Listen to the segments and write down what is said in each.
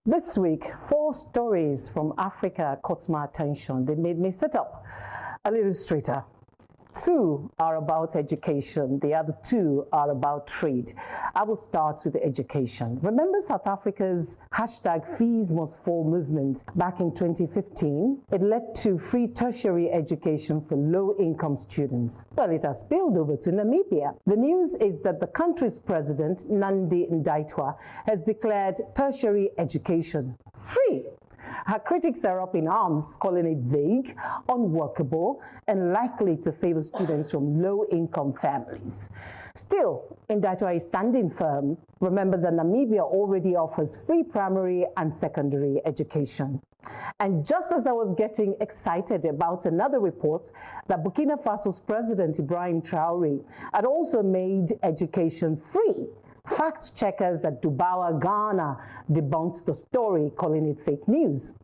This week, 4 stories from Africa caught my attention. They made me sit up a little straighter. 2 are about education. The other 2 are about trade. I will start with education. Remember South Africa's #Fees Must Fall movement back in 2015? It led to free tertiary education for low-income students. Well, it has spilled over to Namibia. The news is that the country's president, Nandi-Ndaitwah, has declared tertiary education free. Her critics are up in arms, calling it vague, unworkable, and likely to favor students from low-income families. Still, Ndaitwah is standing firm. Remember that Namibia already offers free primary and secondary education. And just as I was getting excited about another report that Burkina Faso's President Ibrahim Traoré had also made education free, fact checkers at Dubawa, Ghana debunked the story, calling it fake news.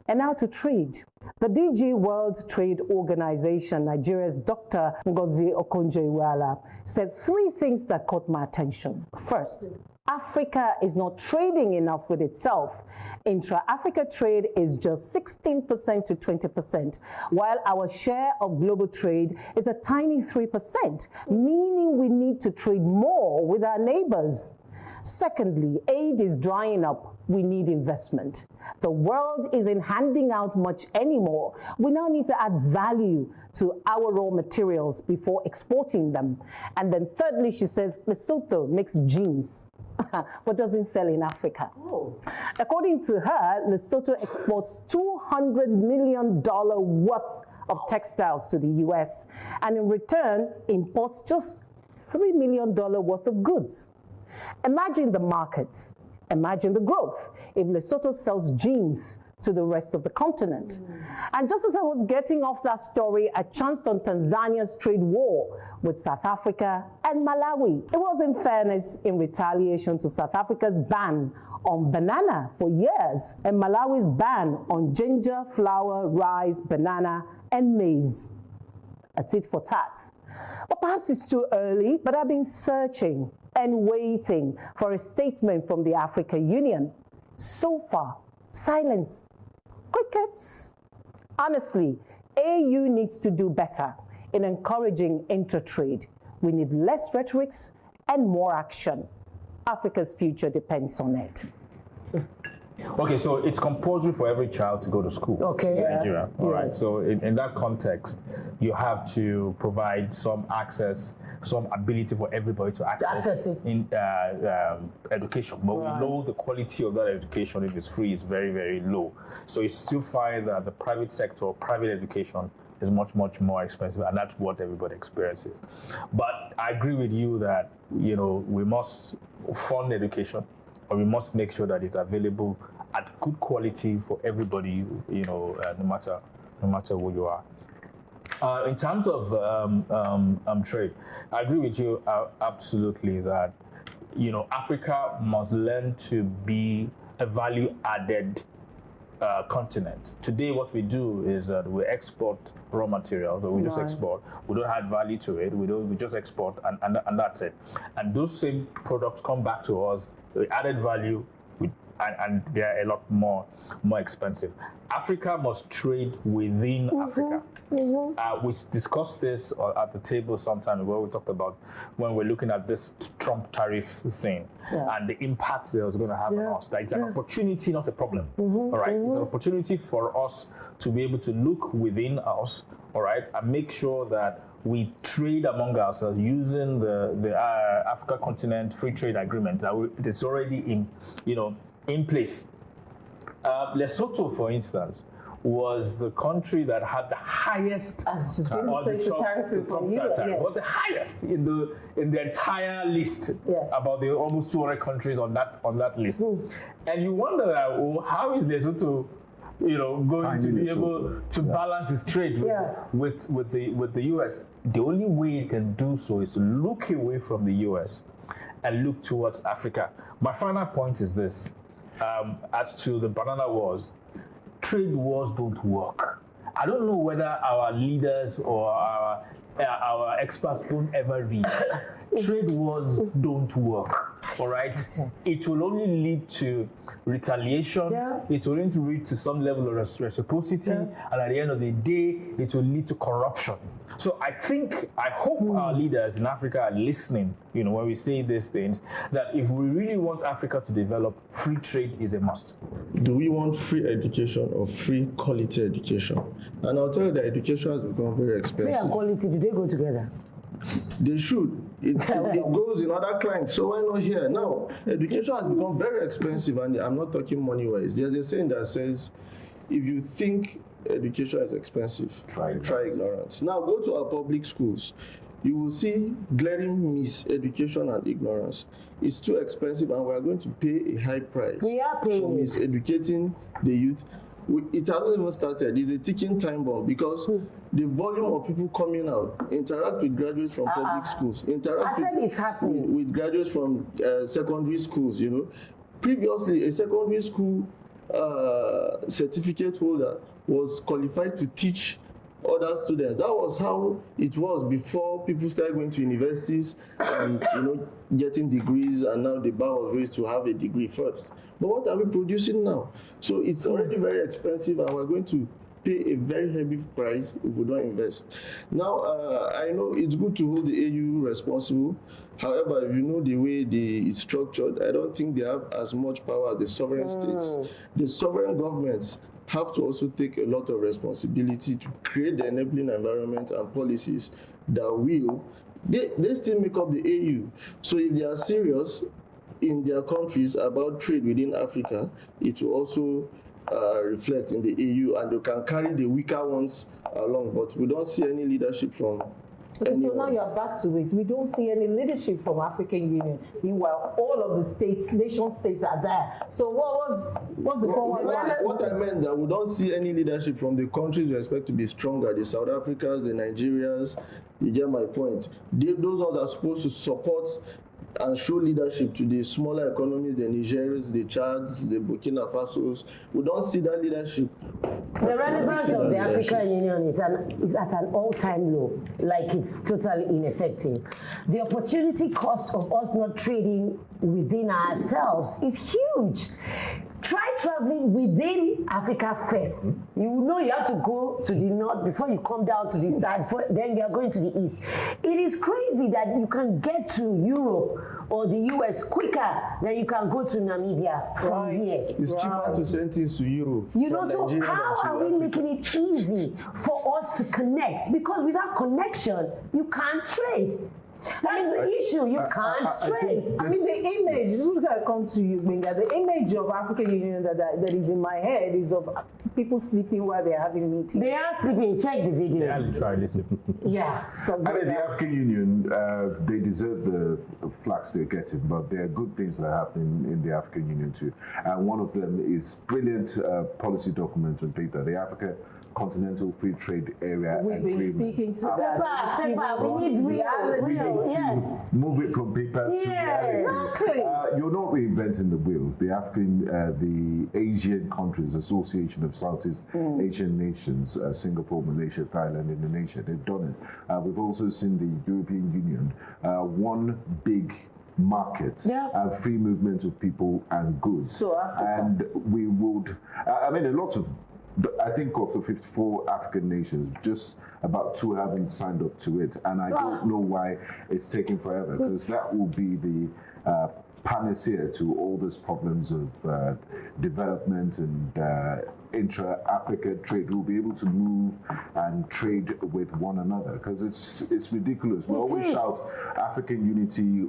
And now to trade. The DG World Trade Organization, Nigeria's Dr. Ngozi Okonjo-Iweala, said 3 things that caught my attention. First, Africa is not trading enough with itself. Intra-Africa trade is just 16% to 20%, while our share of global trade is a tiny 3%, meaning we need to trade more with our neighbors. Secondly, aid is drying up. We need investment. The world isn't handing out much anymore. We now need to add value to our raw materials before exporting them. And then thirdly, she says, Lesotho makes jeans, but doesn't sell in Africa. Oh. According to her, Lesotho exports $200 million worth of textiles to the US, and in return, imports just $3 million worth of goods. Imagine the markets, imagine the growth if Lesotho sells jeans to the rest of the continent. And just as I was getting off that story, I chanced on Tanzania's trade war with South Africa and Malawi. It was, in fairness, in retaliation to South Africa's ban on banana for years and Malawi's ban on ginger, flour, rice, banana, and maize. A tit for tat. But perhaps it's too early, but I've been searching and waiting for a statement from the African Union. So far, silence. Crickets. Honestly, AU needs to do better in encouraging intra-trade. We need less rhetorics and more action. Africa's future depends on it. Okay, so it's compulsory for every child to go to school in Nigeria. All right. So in that context, you have to provide some access, some ability for everybody to access in education. But we know the quality of that education, if it's free, is very, very low. So you still find that the private sector, private education, is much, much more expensive, and that's what everybody experiences. But I agree with you that, you know, we must fund education, or we must make sure that it's available at good quality for everybody, you know, no matter who you are. In terms of trade, I agree with you absolutely that, you know, Africa must learn to be a value-added continent. Today, what we do is that we export raw materials, or we just export. We don't add value to it. We just export, and that's it. And those same products come back to us. We added value, and they are a lot more expensive. Africa must trade within Africa. We discussed this at the table sometime ago. We talked about when we're looking at this Trump tariff thing and the impact that it was going to have on us. That it's an opportunity, not a problem. All right, it's an opportunity for us to be able to look within us. All right, and make sure that we trade among ourselves using the Africa Continent Free Trade Agreement that's already in place. Lesotho, for instance, was the country that had the highest tariff. Was the highest in the entire list. About the almost 200 countries on that list. And you wonder, how is Lesotho, you know, going to be able to balance its trade with the US? The only way it can do so is to look away from the US and look towards Africa. My final point is this: as to the banana wars, trade wars don't work. I don't know whether our leaders or our experts don't ever read. Trade wars don't work. all right, it will only lead to retaliation. It will only lead to some level of reciprocity, and at the end of the day, it will lead to corruption. So I hope our leaders in Africa are listening, you know, when we say these things, that if we really want Africa to develop, free trade is a must. Do we want free education or free quality education? And I'll tell you that education has become very expensive. Free and quality, do they go together? They should. It goes in other clients, so why not here? Now, education has become very expensive, and I'm not talking money-wise. There's a saying that says, if you think education is expensive, try ignorance. Now, go to our public schools. You will see glaring miseducation and ignorance. It's too expensive, and we are going to pay a high price for miseducating the youth. It hasn't even started. It's a ticking time bomb because the volume of people coming out, interact with graduates from public schools, interact with graduates from secondary schools, you know. Previously, a secondary school certificate holder was qualified to teach other students. That was how it was before people started going to universities and, you know, getting degrees, and now the bar was raised to have a degree first. But what are we producing now? So it's already very expensive, and we're going to pay a very heavy price if we don't invest. Now, I know it's good to hold the AU responsible. However, if you know the way it's structured, I don't think they have as much power as the sovereign states. The sovereign governments have to also take a lot of responsibility to create the enabling environment and policies that will, they still make up the AU. So if they are serious in their countries about trade within Africa, it will also reflect in the AU, and they can carry the weaker ones along. But we don't see any leadership from Okay, so now you're back to it. We don't see any leadership from African Union. Meanwhile, all of the states, nation states are there. So what's the forward line? What I meant that we don't see any leadership from the countries we expect to be stronger, the South Africans, the Nigerians. You get my point. Those ones are supposed to support and show leadership to the smaller economies, the Nigerians, the Chads, the Burkina Fasos. We don't see that leadership. The relevance of the African Union is at an all-time low, like it's totally ineffective. The opportunity cost of us not trading within ourselves is huge. Try traveling within Africa first. You know you have to go to the north before you come down to the south, then you are going to the east. It is crazy that you can get to Europe or the US quicker than you can go to Namibia from here. It's cheaper to send things to Europe. You know, so how are we making it easy for us to connect? Because without connection, you can't trade. That's the issue. You can't trade. I mean, the image, this is going to come to you, Benga. The image of African Union that is in my head is of people sleeping while they're having meetings. They are sleeping. Check the videos. They are literally sleeping. Yeah. I mean, the African Union, they deserve the flags they're getting, but there are good things that are happening in the African Union too. And one of them is brilliant policy document on paper, the Africa Continental Free Trade Area We've been speaking to that. We need real, yes. Move it from paper to reality. Exactly. You're not reinventing the wheel. The Asian Countries Association of Southeast Asian Nations, Singapore, Malaysia, Thailand, Indonesia, they've done it. We've also seen the European Union, one big market and free movement of people and goods. So Africa. And we would, I mean, a lot of, I think of the 54 African nations, just about 2 haven't signed up to it. And I don't know why it's taking forever, because that will be the panacea to all these problems of development and intra-Africa trade. We'll be able to move and trade with one another, because it's ridiculous. We always shout African unity,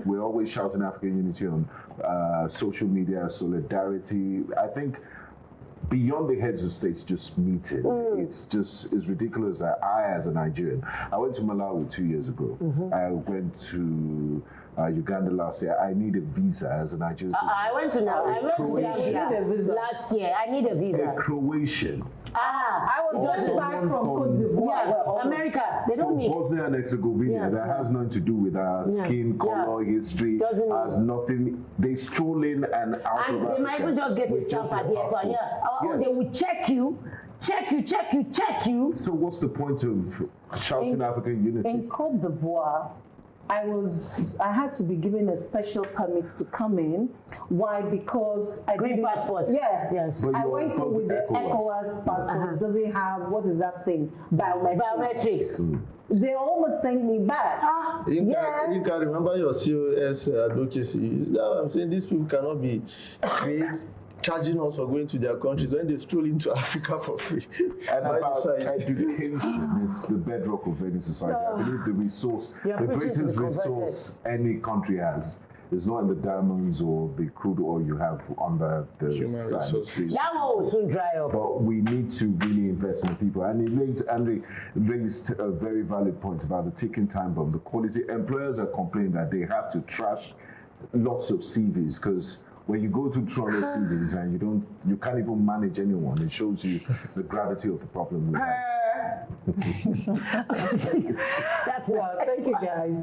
we're always shouting African unity on social media, solidarity. I think beyond the heads of states just meeting, it's ridiculous that I, as a Nigerian, I went to Malawi 2 years ago. I went to Uganda last year. I need a visa as a Nigerian citizen. I went to Zambia last year. I need a visa. A Croatian. I was just back from Cote d'Ivoire. America, they don't need. Bosnia and Herzegovina, that has nothing to do with our skin color, history, has nothing. They stroll in and out of Africa. They might even just get a stamp at the airport. They will check you. Check you. So what's the point of shouting African unity? In Cote d'Ivoire, I had to be given a special permit to come in. Why? Because I Green didn't. passport. Yeah. Yes. But I you're went in from with the ECOWAS. ECOWAS passport. Doesn't have, what is that thing? Biometrics. They almost sent me back. You can remember your COS advocacy. Is that what I'm saying? These people cannot be charging us for going to their countries when they stroll into Africa for free. And about education, it's the bedrock of any society. I believe the resource, the greatest resource any country has is not in the diamonds or the crude oil you have under the sand. That one will soon dry up. But we need to really invest in the people. And it raised a very valid point about the ticking time bomb. The quality, employers are complaining that they have to trash lots of CVs because when you go to Toronto CVs and you can't even manage anyone, it shows you the gravity of the problem we have. That's Thank you, guys.